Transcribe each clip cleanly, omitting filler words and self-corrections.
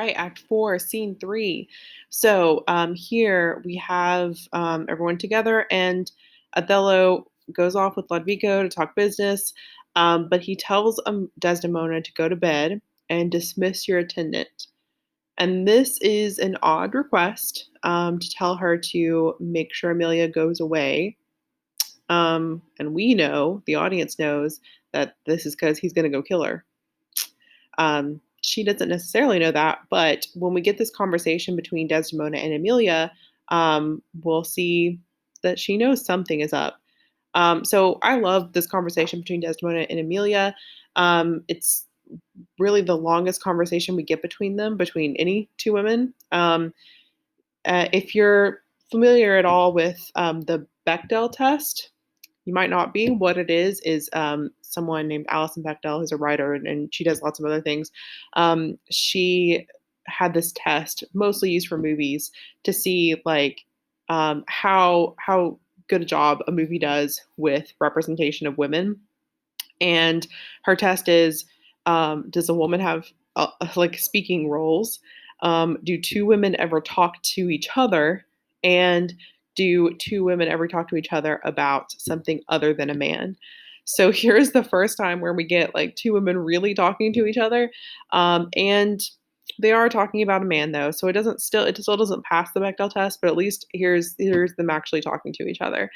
right, Act 4, Scene 3. So here we have everyone together, and Othello goes off with Lodovico to talk business, but he tells Desdemona to go to bed and dismiss your attendant. And this is an odd request to tell her to make sure Amelia goes away. And we know, the audience knows, that this is because he's going to go kill her. She doesn't necessarily know that, but when we get this conversation between Desdemona and Amelia, we'll see that she knows something is up. So I love this conversation between Desdemona and Amelia. It's really the longest conversation we get between them, between any two women. If you're familiar at all with the Bechdel test, you might not be. What it is someone named Alison Bechdel, who's a writer, and she does lots of other things. She had this test, mostly used for movies, to see like how good a job a movie does with representation of women. And her test is, does a woman have like speaking roles? Do two women ever talk to each other? And do two women ever talk to each other about something other than a man? So here's the first time where we get like two women really talking to each other. And they are talking about a man though, so it still doesn't pass the Bechdel test, but at least here's them actually talking to each other.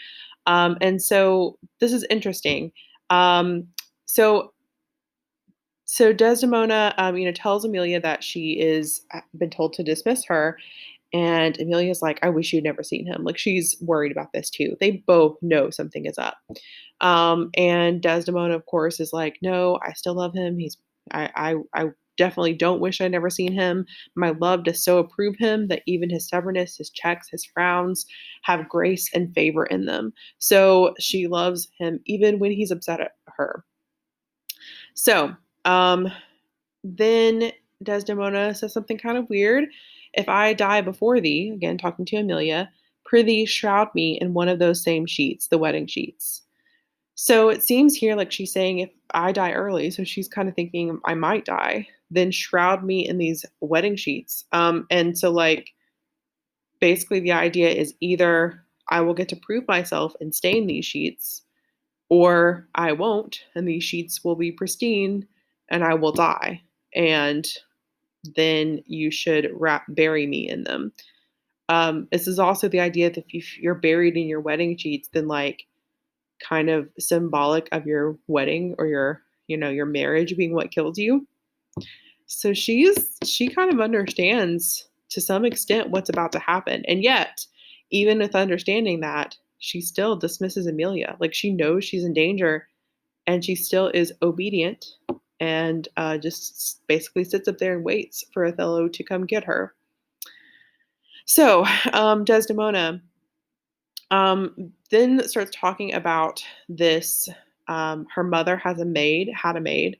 And so this is interesting. Um, so so Desdemona, tells Amelia that she is been told to dismiss her, and Amelia's like, "I wish you'd never seen him." Like she's worried about this too. They both know something is up. And Desdemona, of course, is like, "No, I still love him. I definitely don't wish I'd never seen him. My love does so approve him that even his stubbornness, his checks, his frowns have grace and favor in them. So she loves him even when he's upset at her." So, then Desdemona says something kind of weird. "If I die before thee," again talking to Amelia, "prithee shroud me in one of those same sheets, the wedding sheets." So it seems here like she's saying if I die early, so she's kind of thinking I might die, then shroud me in these wedding sheets. And so like basically the idea is either I will get to prove myself and stain these sheets, or I won't, and these sheets will be pristine and I will die. And then you should bury me in them. This is also the idea that if you're buried in your wedding sheets, then like kind of symbolic of your wedding or your marriage being what kills you. So she kind of understands to some extent what's about to happen. And yet, even with understanding that, she still dismisses Amelia. Like she knows she's in danger and she still is obedient and just basically sits up there and waits for Othello to come get her. So Desdemona then starts talking about this. Her mother had a maid,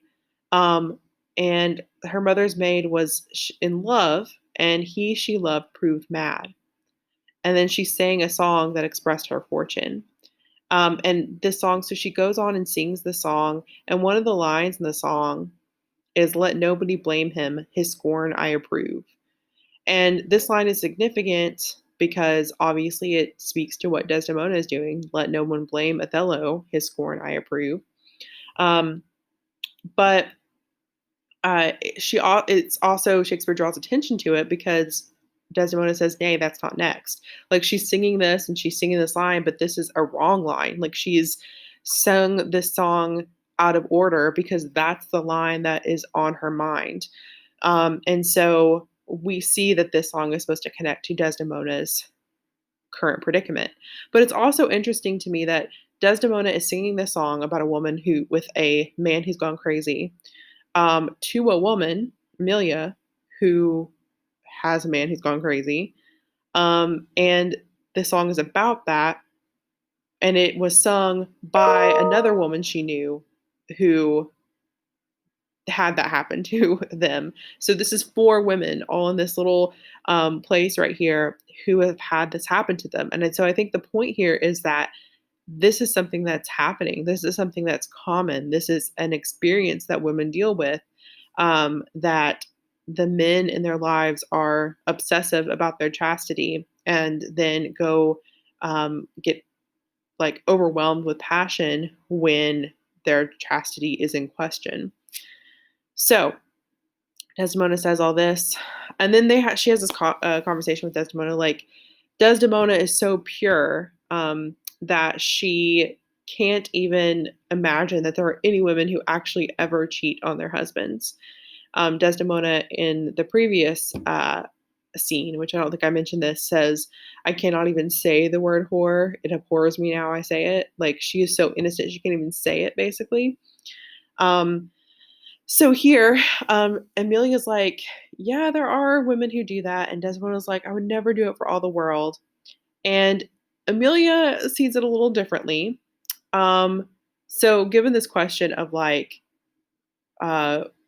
um, and her mother's maid was in love, and she loved proved mad. And then she sang a song that expressed her fortune. And this song, so she goes on and sings the song, and one of the lines in the song is "Let nobody blame him, his scorn I approve." And this line is significant because obviously it speaks to what Desdemona is doing. "Let no one blame Othello, his scorn I approve." Um, but it's also Shakespeare draws attention to it because Desdemona says, "Nay, that's not next." Like she's singing this and she's singing this line, but this is a wrong line. Like she's sung this song out of order because that's the line that is on her mind. And so we see that this song is supposed to connect to Desdemona's current predicament. But it's also interesting to me that Desdemona is singing this song about a woman with a man who's gone crazy, to a woman, Amelia, who has a man who's gone crazy. And the song is about that. And it was sung by another woman she knew who had that happen to them. So this is four women all in this little place right here who have had this happen to them. And so I think the point here is that this is something that's happening. This is something that's common. This is an experience that women deal with, that the men in their lives are obsessive about their chastity and then go get like overwhelmed with passion when their chastity is in question. So Desdemona says all this, and then she has this conversation with Desdemona. Like Desdemona is so pure that she can't even imagine that there are any women who actually ever cheat on their husbands. Desdemona in the previous scene, which I don't think I mentioned this, says, I cannot even say the word whore. It abhors me now I say it. Like she is so innocent, she can't even say it, basically. Um, so here, Amelia's like, yeah, there are women who do that. And Desdemona's like, I would never do it for all the world. And Amelia sees it a little differently. Um, so given this question of like,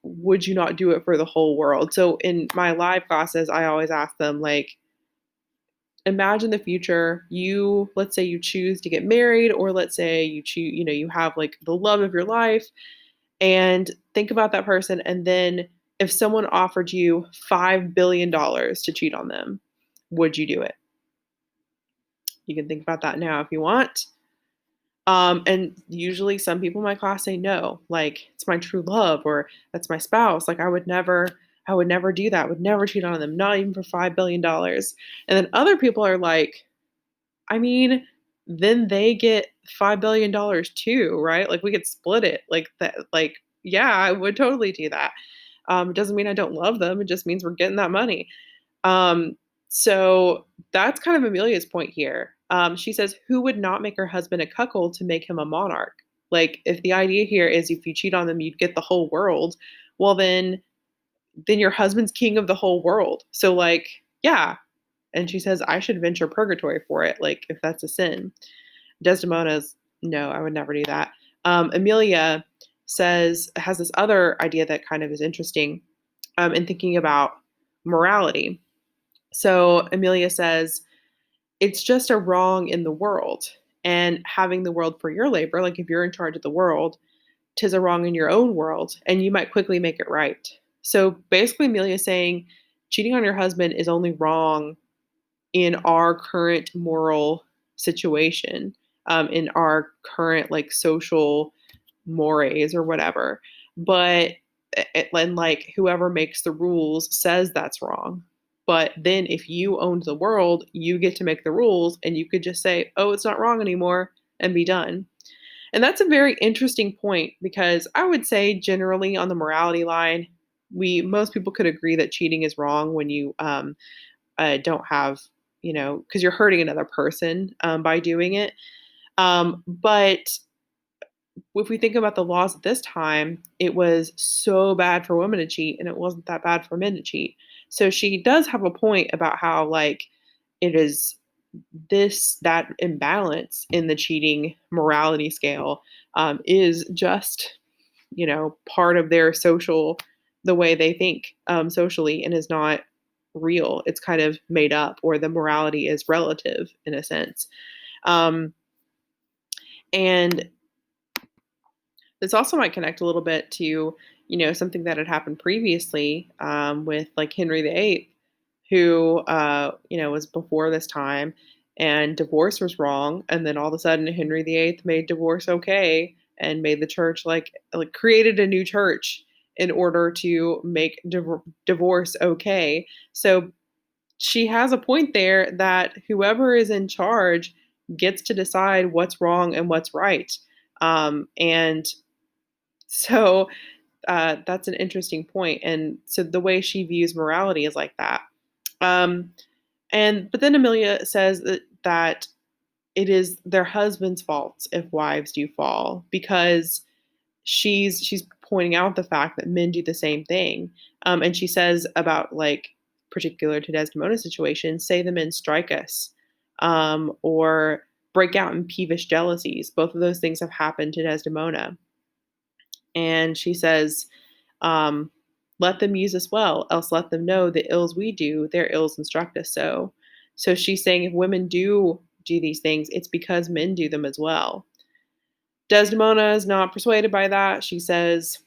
would you not do it for the whole world? So in my live classes, I always ask them like, imagine the future. Let's say you choose to get married, or let's say you choose, you have like the love of your life, and think about that person. And then if someone offered you $5 billion to cheat on them, would you do it? You can think about that now if you want. And usually some people in my class say no, like it's my true love or that's my spouse. Like I would never do that, would never cheat on them, not even for $5 billion. And then other people are like, I mean, then they get $5 billion too, right? Like we could split it like that. Like, yeah, I would totally do that. It doesn't mean I don't love them. It just means we're getting that money. Um, so that's kind of Amelia's point here. She says, who would not make her husband a cuckold to make him a monarch? Like, if the idea here is if you cheat on them, you'd get the whole world. Well, then your husband's king of the whole world. So, like, yeah. And she says, I should venture purgatory for it, like, if that's a sin. Desdemona's, no, I would never do that. Amelia has this other idea that kind of is interesting in thinking about morality. So Amelia says, it's just a wrong in the world. And having the world for your labor, like if you're in charge of the world, tis a wrong in your own world, and you might quickly make it right. So basically, Amelia is saying cheating on your husband is only wrong in our current moral situation, in our current like social mores or whatever. But and like whoever makes the rules says that's wrong. But then if you owned the world, you get to make the rules and you could just say, oh, it's not wrong anymore and be done. And that's a very interesting point because I would say generally on the morality line, most people could agree that cheating is wrong when you don't have, because you're hurting another person by doing it. But if we think about the laws at this time, it was so bad for women to cheat and it wasn't that bad for men to cheat. So she does have a point about how, like, it is that imbalance in the cheating morality scale is just, part of their the way they think socially, and is not real. It's kind of made up, or the morality is relative in a sense. Um, and this also might connect a little bit to, something that had happened previously with like Henry VIII, who, was before this time, and divorce was wrong. And then all of a sudden, Henry VIII made divorce okay and made the church like created a new church in order to make divorce okay. So she has a point there that whoever is in charge gets to decide what's wrong and what's right. And so that's an interesting point. And so the way she views morality is like that. Um, but then Amelia says that it is their husband's faults if wives do fall, because she's pointing out the fact that men do the same thing. And she says about, like, particular to Desdemona's situation, say the men strike us, or break out in peevish jealousies. Both of those things have happened to Desdemona. And she says, um, let them use us well, else let them know the ills we do, their ills instruct us so. So she's saying if women do these things, it's because men do them as well. Desdemona is not persuaded by that. She says,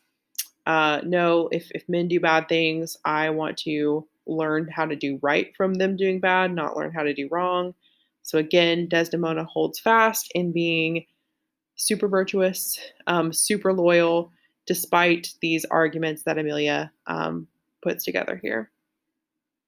No, if men do bad things, I want to learn how to do right from them doing bad, not learn how to do wrong. So again, Desdemona holds fast in being super virtuous, super loyal, despite these arguments that Amelia puts together here.